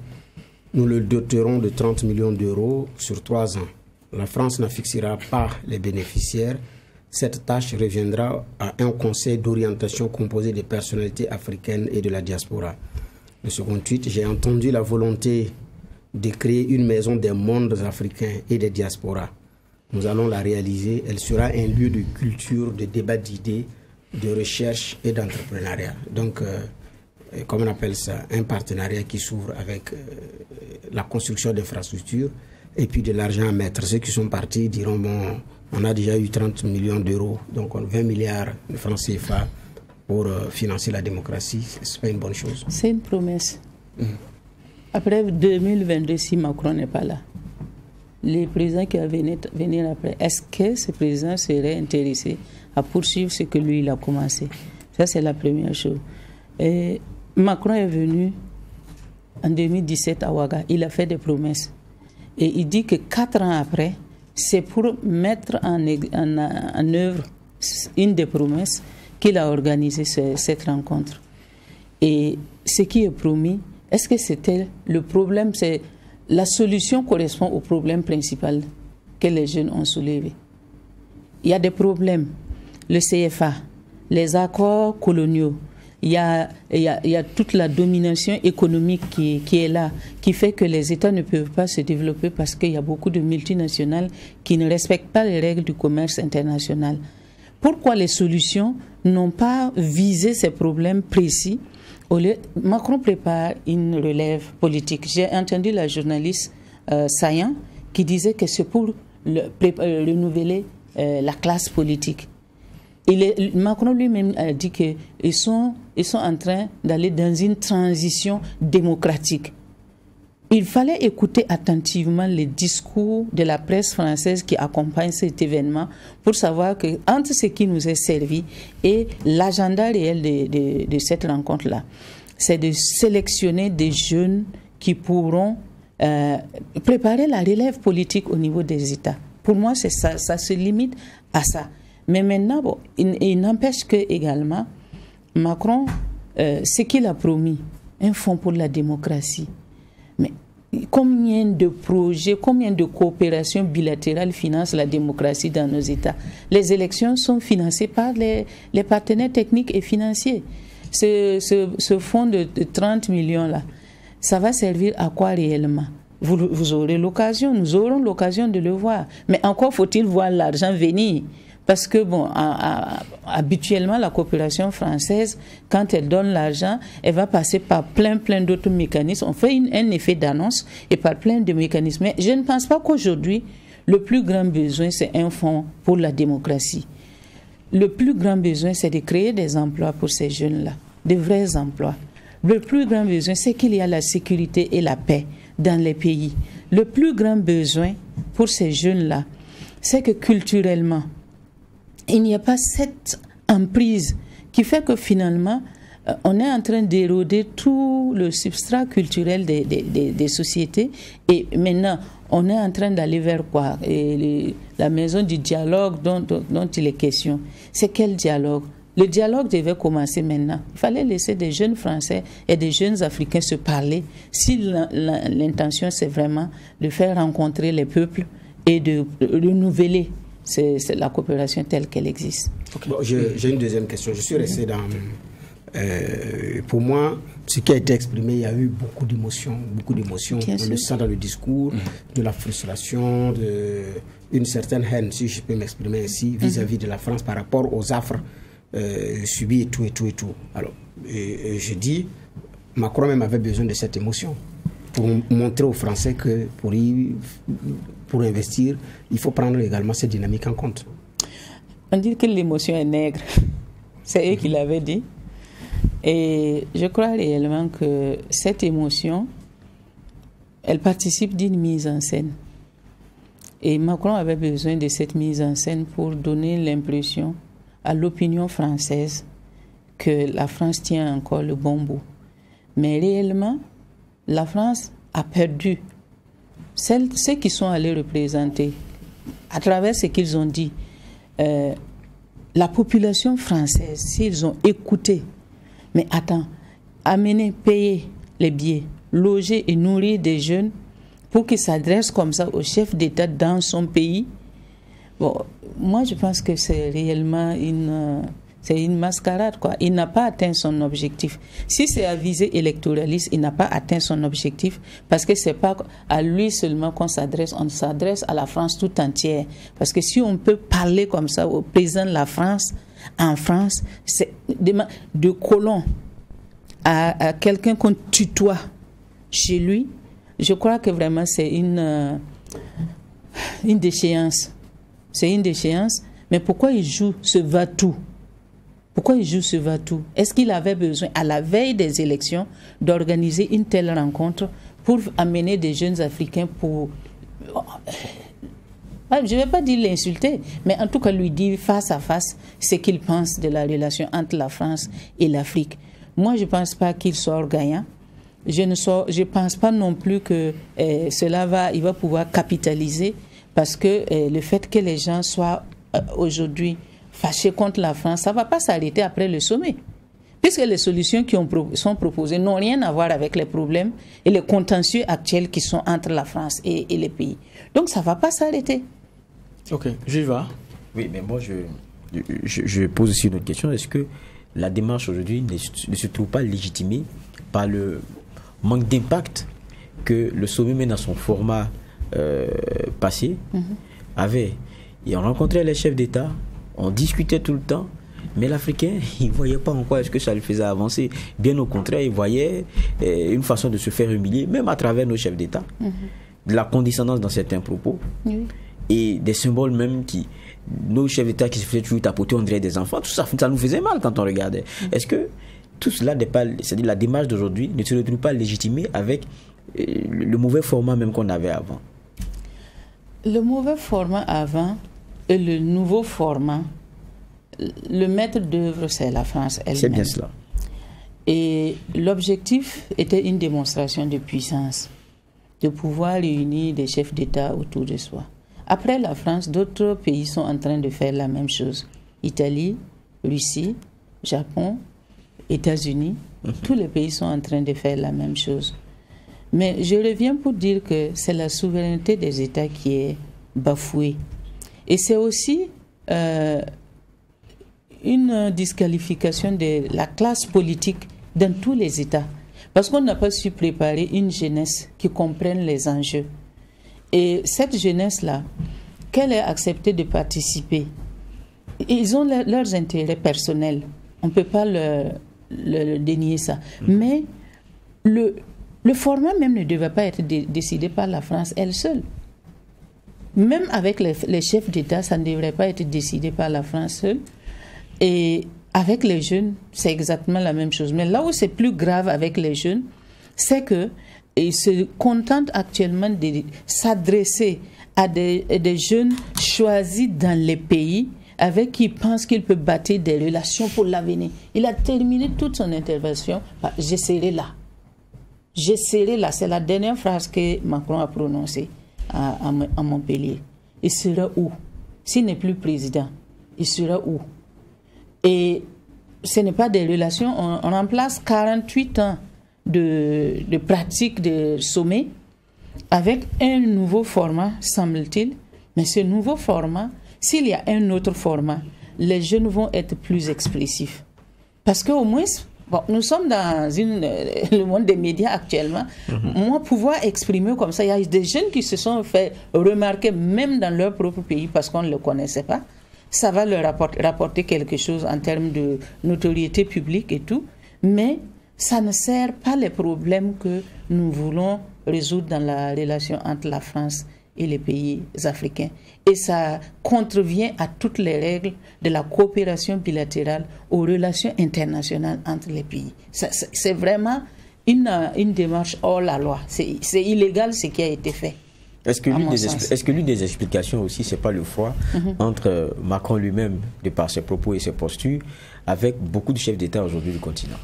Nous le doterons de 30 millions d'euros sur 3 ans. La France n'en fixera pas les bénéficiaires. Cette tâche reviendra à un conseil d'orientation composé de personnalités africaines et de la diaspora. Le second tweet, j'ai entendu la volonté de créer une maison des mondes africains et des diasporas. Nous allons la réaliser. Elle sera un lieu de culture, de débat d'idées, de recherche et d'entrepreneuriat. Donc, comme on appelle ça, un partenariat qui s'ouvre avec la construction d'infrastructures et puis de l'argent à mettre. Ceux qui sont partis diront, bon, on a déjà eu 30 millions d'euros, donc 20 milliards de francs CFA pour financer la démocratie. Ce n'est pas une bonne chose. C'est une promesse. Après 2022, si Macron n'est pas là, les présidents qui vont venir après, est-ce que ce président serait intéressé à poursuivre ce que lui, il a commencé? Ça, c'est la première chose. Et Macron est venu en 2017 à Ouaga. Il a fait des promesses. Et il dit que 4 ans après, c'est pour mettre en œuvre une des promesses qu'il a organisé cette rencontre. Et ce qui est promis, est-ce que c'était le problème? C'est la solution correspond au problème principal que les jeunes ont soulevé. Il y a des problèmes. Le CFA, les accords coloniaux, il y a toute la domination économique qui est là, qui fait que les États ne peuvent pas se développer parce qu'il y a beaucoup de multinationales qui ne respectent pas les règles du commerce international. Pourquoi les solutions n'ont pas visé ces problèmes précis? Macron prépare une relève politique. J'ai entendu la journaliste Sayan qui disait que c'est pour renouveler la classe politique. Macron lui-même a dit qu'ils sont en train d'aller dans une transition démocratique. Il fallait écouter attentivement les discours de la presse française qui accompagne cet événement pour savoir que entre ce qui nous est servi et l'agenda réel de cette rencontre-là, c'est de sélectionner des jeunes qui pourront préparer la relève politique au niveau des États. Pour moi, c'est ça se limite à ça. Mais maintenant, bon, il n'empêche que également, Macron, ce qu'il a promis, un fonds pour la démocratie. Mais combien de projets, combien de coopérations bilatérales financent la démocratie dans nos États? Les élections sont financées par les partenaires techniques et financiers. Ce fonds de 30 millions-là, ça va servir à quoi réellement? Vous aurez l'occasion, nous aurons l'occasion de le voir. Mais encore faut-il voir l'argent venir. Parce que, bon, habituellement, la coopération française, quand elle donne l'argent, elle va passer par plein d'autres mécanismes. On fait un effet d'annonce et par plein de mécanismes. Mais je ne pense pas qu'aujourd'hui, le plus grand besoin, c'est un fonds pour la démocratie. Le plus grand besoin, c'est de créer des emplois pour ces jeunes-là, de vrais emplois. Le plus grand besoin, c'est qu'il y a la sécurité et la paix dans les pays. Le plus grand besoin pour ces jeunes-là, c'est que culturellement, il n'y a pas cette emprise qui fait que finalement, on est en train d'éroder tout le substrat culturel des sociétés. Et maintenant, on est en train d'aller vers quoi? La maison du dialogue dont il est question. C'est quel dialogue? Le dialogue devait commencer maintenant. Il fallait laisser des jeunes Français et des jeunes Africains se parler si l'intention c'est vraiment de faire rencontrer les peuples et de renouveler c'est la coopération telle qu'elle existe. Okay. Bon, j'ai une deuxième question. Je suis resté dans... pour moi, ce qui a été exprimé, il y a eu beaucoup d'émotions. On le sent dans le discours, de la frustration, une certaine haine, si je peux m'exprimer ainsi, vis-à-vis de la France par rapport aux affres subis et tout. Alors, je dis, Macron même avait besoin de cette émotion pour montrer aux Français que pour investir, il faut prendre également cette dynamique en compte. On dit que l'émotion est nègre. C'est eux qui l'avaient dit. Et je crois réellement que cette émotion, elle participe d'une mise en scène. Et Macron avait besoin de cette mise en scène pour donner l'impression à l'opinion française que la France tient encore le bon bout. Mais réellement, la France a perdu. Ceux qui sont allés représenter, à travers ce qu'ils ont dit, la population française, s'ils ont écouté, mais attends, amener, payer les billets, loger et nourrir des jeunes pour qu'ils s'adressent comme ça au chef d'État dans son pays, bon, moi je pense que c'est réellement une mascarade, quoi. Il n'a pas atteint son objectif. Si c'est à visée électoraliste, il n'a pas atteint son objectif parce que c'est pas à lui seulement qu'on s'adresse, on s'adresse à la France tout entière. Parce que si on peut parler comme ça au président de la France, en France, c'est de colon à quelqu'un qu'on tutoie chez lui, je crois que vraiment c'est une déchéance. C'est une déchéance. Mais pourquoi il joue ce va-tout? Pourquoi il joue ce va-tout? Est-ce qu'il avait besoin, à la veille des élections, d'organiser une telle rencontre pour amener des jeunes Africains pour... Je ne vais pas dire l'insulter, mais en tout cas lui dire face à face ce qu'il pense de la relation entre la France et l'Afrique. Moi, je ne pense pas qu'il soit gagnant. Je ne pense pas non plus que il va pouvoir capitaliser parce que le fait que les gens soient aujourd'hui fâchés contre la France, ça ne va pas s'arrêter après le sommet. Puisque les solutions qui sont proposées n'ont rien à voir avec les problèmes et les contentieux actuels qui sont entre la France et les pays. Donc ça ne va pas s'arrêter. Ok, j'y vais. Oui, mais moi je pose aussi une autre question. Est-ce que la démarche aujourd'hui ne se trouve pas légitimée par le manque d'impact que le sommet, même dans son format passé, avait? Et on rencontrait les chefs d'État, on discutait tout le temps, mais l'Africain, il ne voyait pas en quoi est-ce que ça le faisait avancer. Bien au contraire, il voyait une façon de se faire humilier, même à travers nos chefs d'État, de la condescendance dans certains propos, et des symboles même nos chefs d'État qui se faisaient toujours tapoter, on dirait des enfants, tout ça, ça nous faisait mal quand on regardait. Est-ce que tout cela n'est pas, c'est-à-dire la démarche d'aujourd'hui ne se retrouve pas légitimée avec le mauvais format même qu'on avait avant? Le mauvais format avant et le nouveau format, le maître d'œuvre, c'est la France elle-même. C'est bien cela. Et l'objectif était une démonstration de puissance, de pouvoir réunir des chefs d'État autour de soi. Après la France, d'autres pays sont en train de faire la même chose. Italie, Russie, Japon, États-Unis, tous les pays sont en train de faire la même chose. Mais je reviens pour dire que c'est la souveraineté des États qui est bafouée. Et c'est aussi une disqualification de la classe politique dans tous les États. Parce qu'on n'a pas su préparer une jeunesse qui comprenne les enjeux. Et cette jeunesse-là, qu'elle ait accepté de participer, ils ont leurs intérêts personnels. On ne peut pas le dénier ça. Mais le format même ne devait pas être décidé par la France elle seule. Même avec les chefs d'État, ça ne devrait pas être décidé par la France seule. Et avec les jeunes, c'est exactement la même chose. Mais là où c'est plus grave avec les jeunes, c'est qu'ils se contentent actuellement de s'adresser à des jeunes choisis dans les pays avec qui ils pensent qu'ils peuvent bâtir des relations pour l'avenir. Il a terminé toute son intervention par « je serai là ». Je serai là, c'est la dernière phrase que Macron a prononcée à Montpellier. Il sera où? S'il n'est plus président, il sera où? Et ce n'est pas des relations, on remplace 48 ans de pratique de sommet avec un nouveau format, semble-t-il. Mais ce nouveau format, s'il y a un autre format, les jeunes vont être plus expressifs. Parce qu'au moins, Bon, nous sommes dans le monde des médias actuellement. Moi, pouvoir exprimer comme ça, il y a des jeunes qui se sont fait remarquer même dans leur propre pays parce qu'on ne le connaissait pas. Ça va leur rapporter quelque chose en termes de notoriété publique et tout, mais ça ne sert pas les problèmes que nous voulons résoudre dans la relation entre la France et les pays africains. Et ça contrevient à toutes les règles de la coopération bilatérale, aux relations internationales entre les pays. C'est vraiment une démarche hors la loi. C'est illégal ce qui a été fait. Est-ce que l'une des explications aussi, c'est pas le froid entre Macron lui-même, de par ses propos et ses postures, avec beaucoup de chefs d'État aujourd'hui du continent?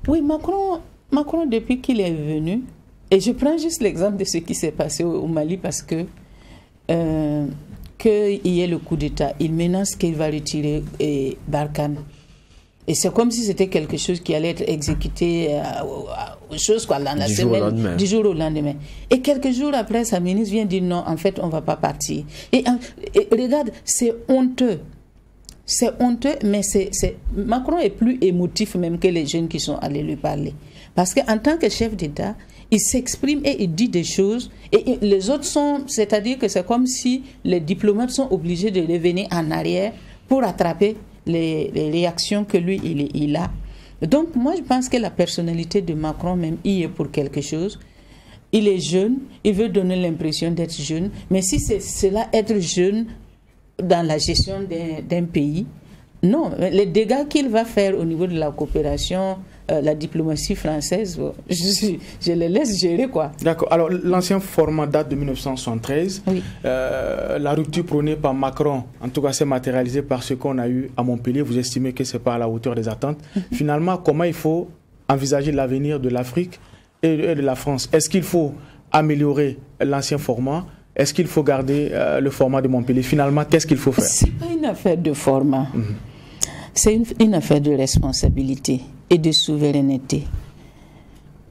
Oui, Macron, depuis qu'il est venu, et je prends juste l'exemple de ce qui s'est passé au Mali parce que qu'il y ait le coup d'État, il menace qu'il va retirer Barkhane. Et c'est comme si c'était quelque chose qui allait être exécuté dans la semaine, du jour au lendemain. Et quelques jours après, sa ministre vient dire non, en fait, on ne va pas partir. Et regarde, c'est honteux. C'est honteux, mais Macron est plus émotif même que les jeunes qui sont allés lui parler. Parce qu'en tant que chef d'État, il s'exprime et il dit des choses. Et les autres c'est-à-dire que c'est comme si les diplomates sont obligés de revenir en arrière pour attraper les réactions que lui, il a. Donc, moi, je pense que la personnalité de Macron, même, il est pour quelque chose. Il est jeune, il veut donner l'impression d'être jeune. Mais si c'est cela, être jeune dans la gestion d'un pays, non. Les dégâts qu'il va faire au niveau de la coopération, la diplomatie française, je les laisse gérer, quoi. D'accord. Alors, l'ancien format date de 1973. Oui. La rupture prônée par Macron, en tout cas, s'est matérialisée par ce qu'on a eu à Montpellier. Vous estimez que ce n'est pas à la hauteur des attentes. Finalement, comment il faut envisager l'avenir de l'Afrique et de la France? Est-ce qu'il faut améliorer l'ancien format? Est-ce qu'il faut garder le format de Montpellier? Finalement, qu'est-ce qu'il faut faire? Ce n'est pas une affaire de format. C'est une affaire de responsabilité et de souveraineté.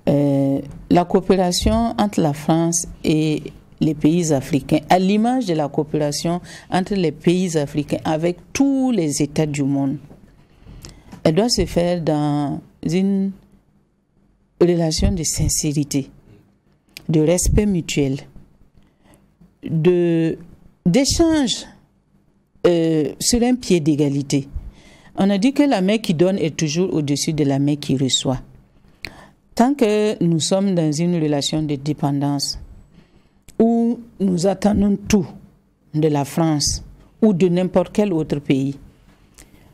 La coopération entre la France et les pays africains, à l'image de la coopération entre les pays africains avec tous les États du monde, elle doit se faire dans une relation de sincérité, de respect mutuel, d'échange sur un pied d'égalité. On a dit que la main qui donne est toujours au-dessus de la main qui reçoit. Tant que nous sommes dans une relation de dépendance où nous attendons tout de la France ou de n'importe quel autre pays,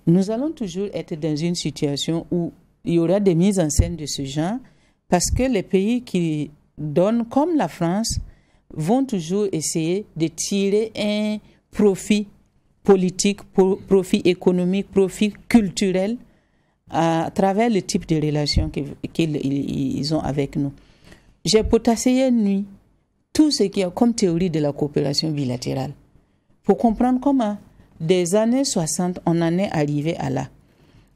nous allons toujours être dans une situation où il y aura des mises en scène de ce genre parce que les pays qui donnent, comme la France, vont toujours essayer de tirer un profit politique, profit économique, profit culturel à travers le type de relations qu'ils ont avec nous. J'ai potassé nuit tout ce qu'il y a comme théorie de la coopération bilatérale pour comprendre comment, des années 60, on en est arrivé à là.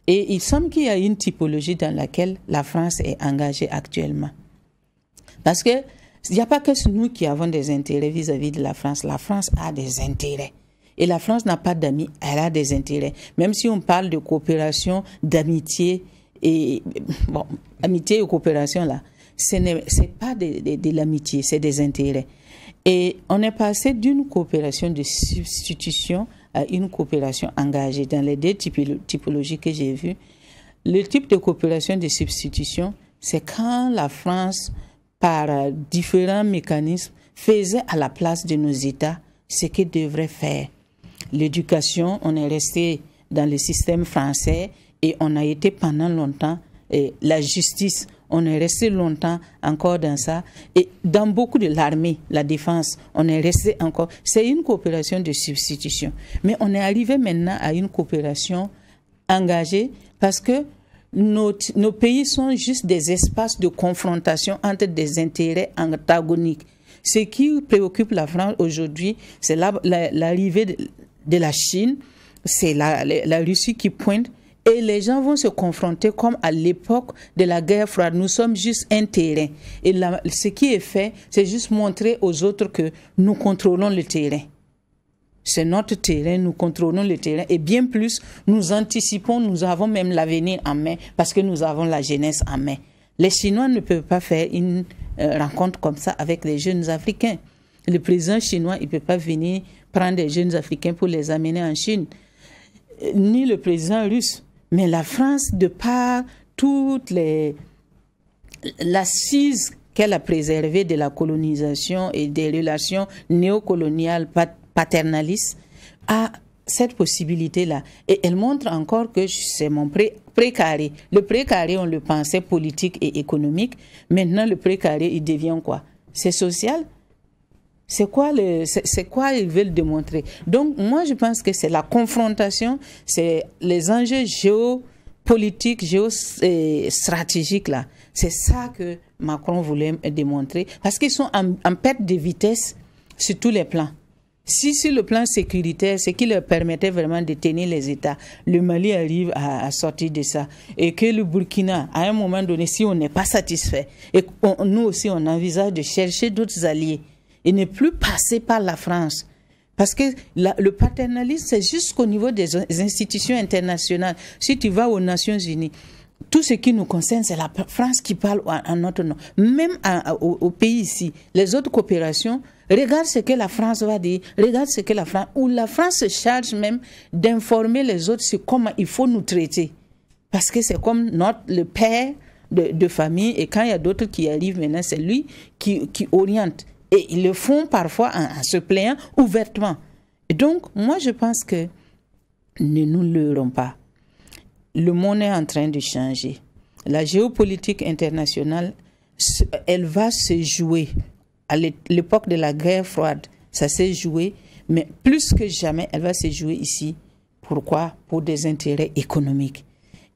Et il semble qu'il y a une typologie dans laquelle la France est engagée actuellement. Parce que il n'y a pas que nous qui avons des intérêts vis-à-vis de la France. La France a des intérêts. Et la France n'a pas d'amis, elle a des intérêts. Même si on parle de coopération, d'amitié, et bon, amitié et coopération là, c'est pas de l'amitié, c'est des intérêts. Et on est passé d'une coopération de substitution à une coopération engagée. Dans les deux typologies que j'ai vues, le type de coopération de substitution, c'est quand la France, par différents mécanismes, faisait à la place de nos États ce qu'ils devraient faire. L'éducation, on est resté dans le système français et on a été pendant longtemps. Et la justice, on est resté longtemps encore dans ça. Et dans beaucoup de l'armée, la défense, on est resté encore. C'est une coopération de substitution. Mais on est arrivé maintenant à une coopération engagée parce que nos pays sont juste des espaces de confrontation entre des intérêts antagoniques. Ce qui préoccupe la France aujourd'hui, c'est l'arrivée de la Chine, c'est la Russie qui pointe, et les gens vont se confronter comme à l'époque de la guerre froide. Nous sommes juste un terrain. Et ce qui est fait, c'est juste montrer aux autres que nous contrôlons le terrain. C'est notre terrain, nous contrôlons le terrain et bien plus, nous anticipons, nous avons même l'avenir en main parce que nous avons la jeunesse en main. Les Chinois ne peuvent pas faire une rencontre comme ça avec les jeunes Africains. Le président chinois, il ne peut pas venir prendre des jeunes Africains pour les amener en Chine, ni le président russe. Mais la France, de par toute l'assise qu'elle a préservée de la colonisation et des relations néocoloniales paternalistes, a cette possibilité-là. Et elle montre encore que c'est mon précaré. Le précaré, on le pensait politique et économique. Maintenant, le précaré, il devient quoi? C'est social? C'est quoi ils veulent démontrer? Donc, moi, je pense que c'est la confrontation, c'est les enjeux géopolitiques, géostratégiques, là. C'est ça que Macron voulait démontrer. Parce qu'ils sont en perte de vitesse sur tous les plans. Si sur le plan sécuritaire, ce qui leur permettait vraiment de tenir les États, le Mali arrive à sortir de ça. Et que le Burkina, à un moment donné, si on n'est pas satisfait, et nous aussi on envisage de chercher d'autres alliés, et ne plus passer par la France. Parce que le paternalisme, c'est jusqu'au niveau des institutions internationales. Si tu vas aux Nations Unies, tout ce qui nous concerne, c'est la France qui parle en notre nom. Même au pays ici, les autres coopérations, regarde ce que la France va dire, regarde ce que la France se charge même d'informer les autres sur comment il faut nous traiter. Parce que c'est comme le père de famille, et quand il y a d'autres qui arrivent maintenant, c'est lui qui oriente. Et ils le font parfois en se plaignant ouvertement. Et donc, moi, je pense que ne nous leurrons pas. Le monde est en train de changer. La géopolitique internationale, elle va se jouer. À l'époque de la guerre froide, ça s'est joué, mais plus que jamais, elle va se jouer ici. Pourquoi? Pour des intérêts économiques.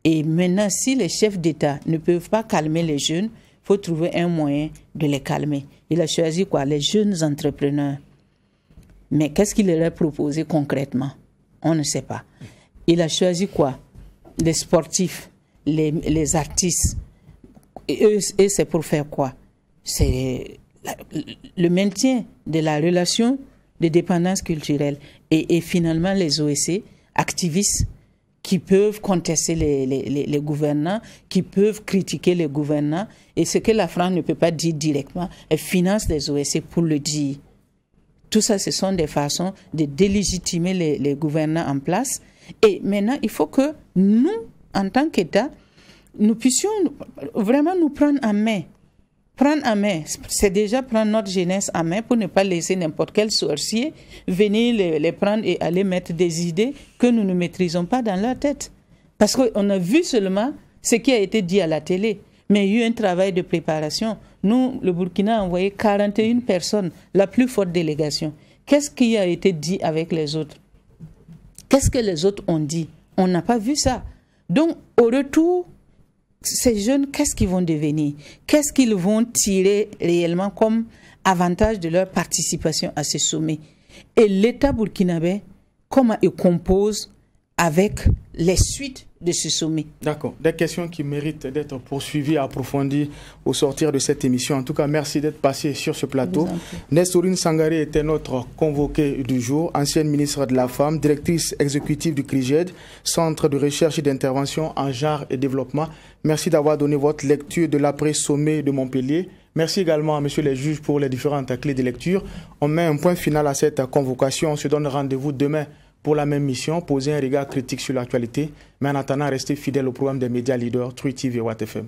Et maintenant, si les chefs d'État ne peuvent pas calmer les jeunes, il faut trouver un moyen de les calmer. Il a choisi quoi? Les jeunes entrepreneurs. Mais qu'est-ce qu'il leur a proposé concrètement? On ne sait pas. Il a choisi quoi? Les sportifs, les artistes. Et c'est pour faire quoi? C'est le maintien de la relation de dépendance culturelle. Et finalement, les OSC, activistes, qui peuvent contester les gouvernants, qui peuvent critiquer les gouvernants. Et ce que la France ne peut pas dire directement, elle finance les OSC pour le dire. Tout ça, ce sont des façons de délégitimer les gouvernants en place. Et maintenant, il faut que nous, en tant qu'État, nous puissions vraiment nous prendre en main. Prendre en main, c'est déjà prendre notre jeunesse en main pour ne pas laisser n'importe quel sorcier venir les prendre et aller mettre des idées que nous ne maîtrisons pas dans leur tête. Parce qu'on a vu seulement ce qui a été dit à la télé, mais il y a eu un travail de préparation. Nous, le Burkina a envoyé 41 personnes, la plus forte délégation. Qu'est-ce qui a été dit avec les autres? Qu'est-ce que les autres ont dit? On n'a pas vu ça. Donc, au retour, ces jeunes, qu'est-ce qu'ils vont devenir? Qu'est-ce qu'ils vont tirer réellement comme avantage de leur participation à ce sommet? Et l'État burkinabé, comment il compose avec les suites de ce sommet? D'accord. Des questions qui méritent d'être poursuivies et approfondies au sortir de cette émission. En tout cas, merci d'être passé sur ce plateau. Nestorine Sangaré était notre convoquée du jour, ancienne ministre de la Femme, directrice exécutive du CRIGED, Centre de recherche et d'intervention en genre et développement. Merci d'avoir donné votre lecture de l'après-sommet de Montpellier. Merci également à messieurs les juges pour les différentes clés de lecture. On met un point final à cette convocation. On se donne rendez-vous demain pour la même mission, poser un regard critique sur l'actualité. Mais en attendant, restez fidèles au programme des médias leaders, True TV et Watt FM.